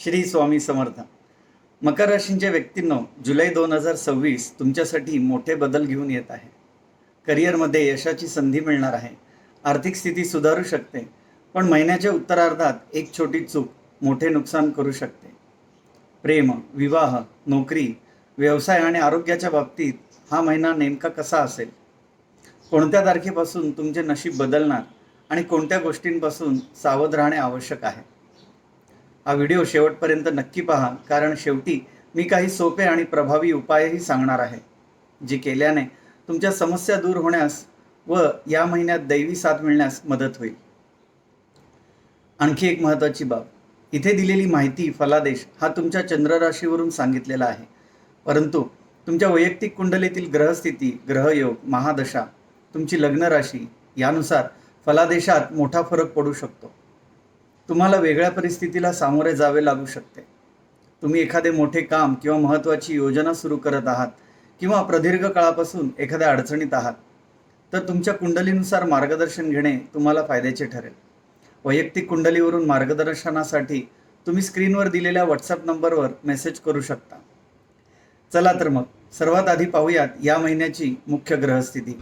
श्री स्वामी समर्थ. मकर राशींच्या व्यक्तींनो, जुलै 2026 तुमच्यासाठी मोठे बदल घेऊन येत आहे. करिअरमध्ये यशाची संधी मिळणार आहे. आर्थिक स्थिती सुधारू शकते, पण महिन्याच्या उत्तरार्धात एक छोटी चूक मोठे नुकसान करू शकते. प्रेम, विवाह, नोकरी, व्यवसाय आणि आरोग्याच्या बाबतीत हा महिना नेमका कसा असेल? कोणत्या तारखेपासून तुमचे नशीब बदलणार आणि कोणत्या गोष्टींपासून सावध राहणे आवश्यक आहे? हा व्हिडिओ शेवटपर्यंत नक्की पहा, कारण शेवटी मी काही सोपे आणि प्रभावी उपायही सांगणार आहे, जे केल्याने तुमच्या समस्या दूर होण्यास व या महिन्यात दैवी साथ मिळण्यास मदत होईल. आणखी एक महत्त्वाची बाब, इथे दिलेली माहिती फलादेश हा तुमच्या चंद्र राशीवरून सांगितलेला आहे, परंतु तुमच्या वैयक्तिक कुंडलीतील ग्रहस्थिती, ग्रहयोग, महादशा, तुमची लग्न राशी यानुसार फलादेशात मोठा फरक पडू शकतो. तुम्हाला वेगळ्या परिस्थितीला सामोरे जावे लागू शकते. तुम्ही एखादे मोठे काम किंवा महत्त्वाची योजना सुरू करत आहात किंवा प्रदीर्घ काळापासून एखाद्या अडचणीत आहात, तर तुमच्या कुंडलीनुसार मार्गदर्शन घेणे तुम्हाला फायद्याचे ठरेल. वैयक्तिक कुंडलीवरून मार्गदर्शनासाठी तुम्ही स्क्रीनवर दिलेल्या व्हॉट्सअप नंबरवर मेसेज करू शकता. चला तर मग सर्वात आधी पाहूयात या महिन्याची मुख्य ग्रहस्थिती.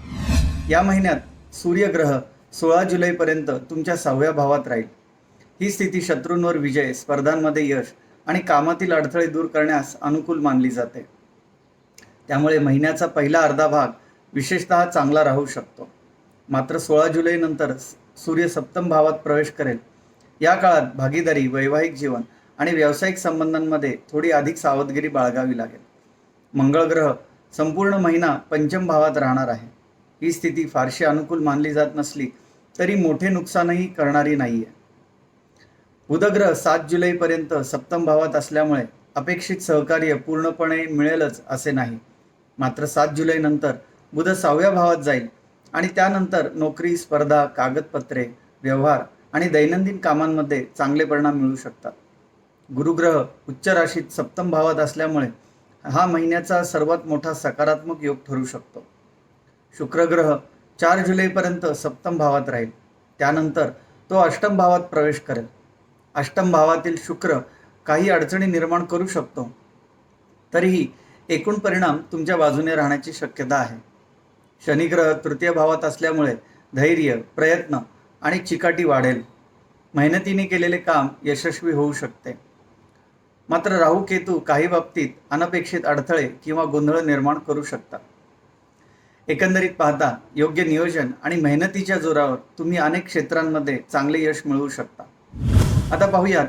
या महिन्यात सूर्यग्रह 16 जुलैपर्यंत तुमच्या 6व्या भावात राहील. ही स्थिती शत्रूंवर विजय, स्पर्धांमध्ये यश आणि कामातील अडथळे दूर करण्यास अनुकूल मानली जाते. त्यामुळे महिन्याचा पहिला अर्धा भाग विशेषतः चांगला राहू शकतो. मात्र 16 जुलैनंतर सूर्य सप्तम भावात प्रवेश करेल. या काळात भागीदारी, वैवाहिक जीवन आणि व्यावसायिक संबंधांमध्ये थोडी अधिक सावधगिरी बाळगावी लागेल. मंगळ ग्रह संपूर्ण महिना पंचम भावात राहणार आहे. ही स्थिती फारशी अनुकूल मानली जात नसली तरी मोठे नुकसानही करणारी नाही आहे. बुध ग्रह 7 जुलैपर्यंत सप्तम भावात असल्यामुळे अपेक्षित सहकार्य पूर्णपणे मिळेलच असे नाही. मात्र 7 जुलैनंतर बुध 6व्या भावात जाईल आणि त्यानंतर नोकरी, स्पर्धा, कागदपत्रे, व्यवहार आणि दैनंदिन कामांमध्ये चांगले परिणाम मिळू शकतात. गुरुग्रह उच्च राशीत सप्तम भावात असल्यामुळे हा महिन्याचा सर्वात मोठा सकारात्मक योग ठरू शकतो. शुक्र ग्रह 4 जुलैपर्यंत सप्तम भावात राहील. त्यानंतर तो अष्टम भावात प्रवेश करेल. अष्टम भावातील शुक्र काही अडचणी निर्माण करू शकतो, तरीही एकूण परिणाम तुमच्या बाजूने राहण्याची शक्यता आहे. शनिग्रह तृतीय भावात असल्यामुळे धैर्य, प्रयत्न आणि चिकाटी वाढेल. मेहनतीने केलेले काम यशस्वी होऊ शकते. मात्र राहू केतू काही बाबतीत अनपेक्षित अडथळे किंवा गोंधळ निर्माण करू शकतात. एकंदरीत पाहता योग्य नियोजन आणि मेहनतीच्या जोरावर तुम्ही अनेक क्षेत्रांमध्ये चांगले यश मिळवू शकता. आता पाहूयात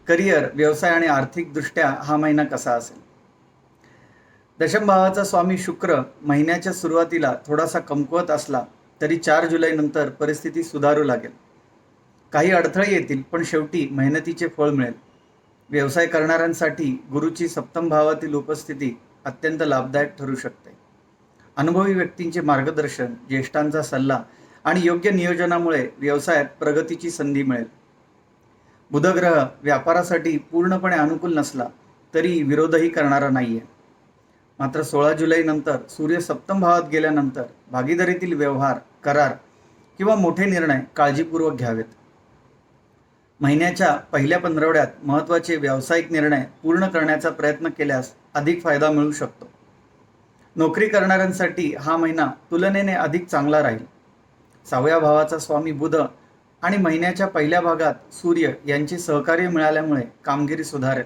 करिअर, व्यवसाय आणि आर्थिकदृष्ट्या हा महिना कसा असेल. दशम भावाचा स्वामी शुक्र महिन्याच्या सुरुवातीला थोडासा कमकुवत असला तरी 4 जुलैनंतर परिस्थिती सुधारू लागेल. काही अडथळे येतील, पण शेवटी मेहनतीचे फळ मिळेल. व्यवसाय करणाऱ्यांसाठी गुरुची सप्तम भावातील उपस्थिती अत्यंत लाभदायक ठरू शकते. अनुभवी व्यक्तींचे मार्गदर्शन, ज्येष्ठांचा सल्ला आणि योग्य नियोजनामुळे व्यवसायात प्रगतीची संधी मिळेल. बुधग्रह व्यापारासाठी पूर्णपणे अनुकूल नसला तरी विरोधही करणारा नाही आहे. मात्र 16 जुलैनंतर सूर्य सप्तम भावात गेल्यानंतर भागीदारीतील व्यवहार, करार किंवा मोठे निर्णय काळजीपूर्वक घ्यावेत. महिन्याच्या पहिल्या पंधरवड्यात महत्त्वाचे व्यावसायिक निर्णय पूर्ण करण्याचा प्रयत्न केल्यास अधिक फायदा मिळू शकतो. नोकरी करणाऱ्यांसाठी हा महिना तुलनेने अधिक चांगला राहील. 6व्या भावाचा स्वामी बुध आणि महिन्याच्या पहिल्या भागात सूर्य यांचे सहकार्य मिळाल्यामुळे कामगिरी सुधारेल.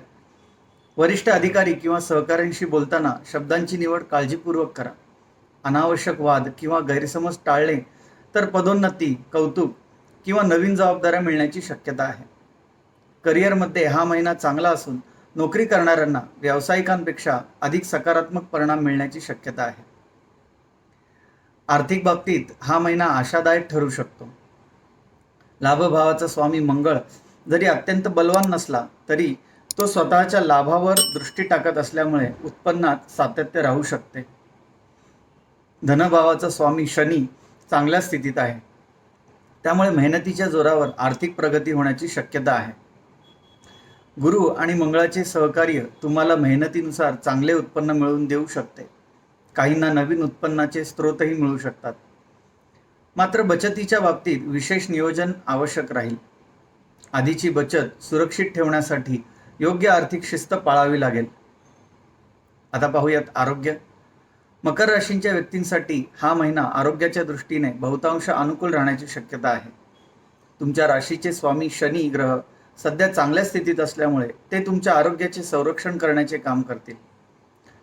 वरिष्ठ अधिकारी किंवा सहकाऱ्यांशी बोलताना शब्दांची निवड काळजीपूर्वक करा. अनावश्यक वाद किंवा गैरसमज टाळले तर पदोन्नती, कौतुक किंवा नवीन जबाबदाऱ्या मिळण्याची शक्यता आहे. करिअरमध्ये हा महिना चांगला असून नोकरी करणाऱ्यांना व्यावसायिकांपेक्षा अधिक सकारात्मक परिणाम मिळण्याची शक्यता आहे. आर्थिक बाबतीत हा महिना आशादायक ठरू शकतो. लाभभावाचा स्वामी मंगळ जरी अत्यंत बलवान नसला तरी तो स्वतःच्या लाभावर दृष्टी टाकत असल्यामुळे उत्पन्नात सातत्य राहू शकते. धनभावाचा स्वामी शनी चांगल्या स्थितीत आहे, त्यामुळे मेहनतीच्या जोरावर आर्थिक प्रगती होण्याची शक्यता आहे. गुरु आणि मंगळाचे सहकार्य तुम्हाला मेहनतीनुसार चांगले उत्पन्न मिळवून देऊ शकते. काहींना नवीन उत्पन्नाचे स्रोतही मिळू शकतात. मात्र बचतीच्या बाबतीत विशेष नियोजन आवश्यक राहील. आधीची बचत सुरक्षित ठेवण्यासाठी योग्य आर्थिक शिस्त पाळावी लागेल. आता पाहूयात आरोग्य. मकर राशींच्या व्यक्तींसाठी हा महिना आरोग्याच्या दृष्टीने बहुतांश अनुकूल राहण्याची शक्यता आहे. तुमच्या राशीचे स्वामी शनी ग्रह सध्या चांगल्या स्थितीत असल्यामुळे ते तुमच्या आरोग्याचे संरक्षण करण्याचे काम करतील.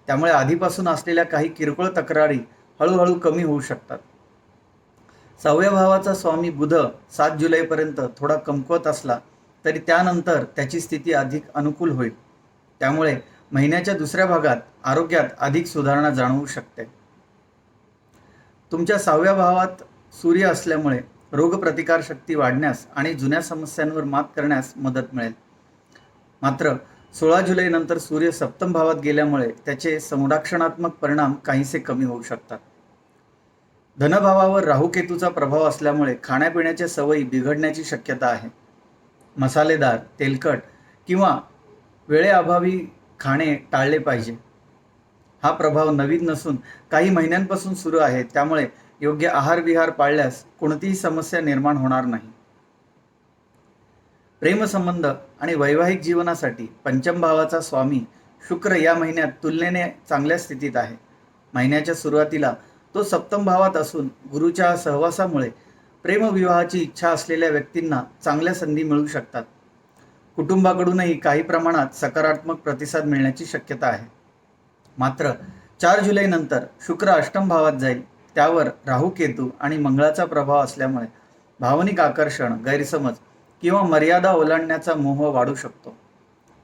त्यामुळे आधीपासून असलेल्या काही किरकोळ तक्रारी हळूहळू कमी होऊ शकतात. 6व्या भावाचा स्वामी बुध 7 जुलैपर्यंत थोडा कमकुवत असला तरी त्यानंतर त्याची स्थिती अधिक अनुकूल होईल. त्यामुळे महिन्याच्या दुसऱ्या भागात आरोग्यात अधिक सुधारणा जाणवू शकते. तुमच्या 6व्या भावात सूर्य असल्यामुळे रोगप्रतिकारशक्ती वाढण्यास आणि जुन्या समस्यांवर मात करण्यास मदत मिळेल. मात्र 16 जुलै नंतर सूर्य सप्तम भावात गेल्यामुळे त्याचे संरक्षणात्मक परिणाम काहीसे कमी होऊ शकतात. धनभावावर राहूकेतूचा प्रभाव असल्यामुळे खाण्यापिण्याच्या सवयी बिघडण्याची शक्यता आहे. मसालेदार, तेलकट किंवा वेळेअभावी खाणे टाळले पाहिजे. हा प्रभाव नवीन नसून काही महिन्यांपासून सुरू आहे. त्यामुळे योग्य आहार विहार पाळल्यास कोणतीही समस्या निर्माण होणार नाही. प्रेमसंबंध आणि वैवाहिक जीवनासाठी पंचम भावाचा स्वामी शुक्र या महिन्यात तुलनेने चांगल्या स्थितीत आहे. महिन्याच्या सुरुवातीला तो सप्तम भावात असून गुरुच्या सहवासामुळे प्रेमविवाहाची इच्छा असलेल्या व्यक्तींना चांगल्या संधी मिळू शकतात. कुटुंबाकडूनही काही प्रमाणात सकारात्मक प्रतिसाद मिळण्याची शक्यता आहे. मात्र 4 जुलै नंतर शुक्र अष्टम भावात जाईल. त्यावर राहू केतू आणि मंगळाचा प्रभाव असल्यामुळे भावनिक आकर्षण, गैरसमज किंवा मर्यादा ओलांडण्याचा मोह वाढू शकतो.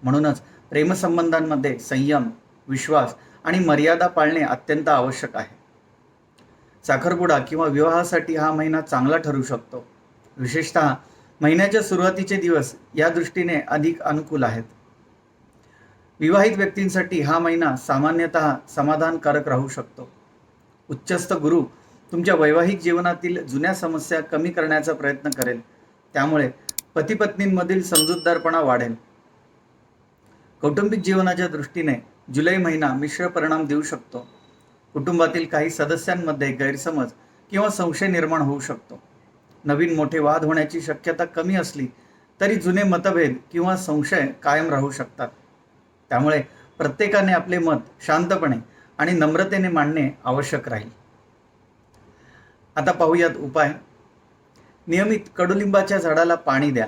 म्हणूनच प्रेमसंबंधांमध्ये संयम, विश्वास आणि मर्यादा पाळणे अत्यंत आवश्यक आहे. साखरपुडा किंवा विवाहासाठी हा महिना चांगला ठरू शकतो. विशेषतः महिन्याच्या सुरुवातीचे दिवस या दृष्टीने अधिक अनुकूल आहेत. विवाहित व्यक्तींसाठी हा महिना सामान्यतः समाधानकारक राहू शकतो. उच्चस्थ गुरु तुमच्या वैवाहिक जीवनातील जुन्या समस्या कमी करण्याचा प्रयत्न करेल. त्यामुळे पती-पत्नींमधील समजूतदारपणा वाढेल. कौटुंबिक जीवनाच्या दृष्टीने जुलै महिना मिश्र परिणाम देऊ शकतो. कुटुंबातील काही सदस्यांमध्ये गैरसमज किंवा संशय निर्माण होऊ शकतो. नवीन मोठे वाद होण्याची शक्यता कमी असली तरी जुने मतभेद किंवा संशय कायम राहू शकतात. त्यामुळे प्रत्येकाने आपले मत शांतपणे आणि नम्रतेने मांडणे आवश्यक राहील. आता पाहूयात उपाय. नियमित कडुलिंबाच्या झाडाला पाणी द्या.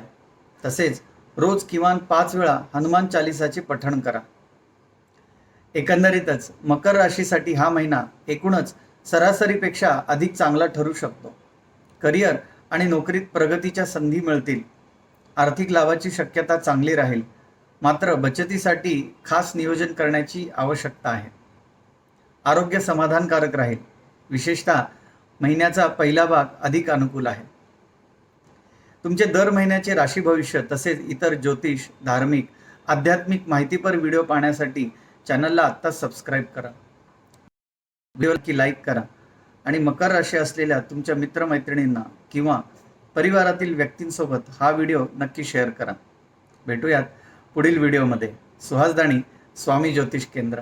तसेच रोज किमान 5 वेळा हनुमान चालीसाचे पठण करा. एकंदरीतच मकर राशीसाठी हा महिना एकूणच सरासरीपेक्षा अधिक चांगला ठरू शकतो. करिअर आणि नोकरीत प्रगतीच्या संधी मिळतील. आर्थिक लाभाची शक्यता चांगली राहील. मात्र बचतीसाठी खास नियोजन करण्याची आवश्यकता आहे. आरोग्य समाधानकारक राहील. विशेषतः महिन्याचा पहिला भाग अधिक अनुकूल आहे. तुमचे दर महिन्याचे राशी भविष्य तसेच इतर ज्योतिष, धार्मिक, आध्यात्मिक माहितीपर व्हिडिओ पाहण्यासाठी चॅनलला आत्ता सबस्क्राईब करा. व्हिडिओला की लाईक करा आणि मकर राशी असलेल्या तुमच्या मित्रमैत्रिणींना किंवा परिवारातील व्यक्तींसोबत हा व्हिडिओ नक्की शेअर करा. भेटूयात पुढील व्हिडिओमध्ये. सुहास दाणी, स्वामी ज्योतिष केंद्र.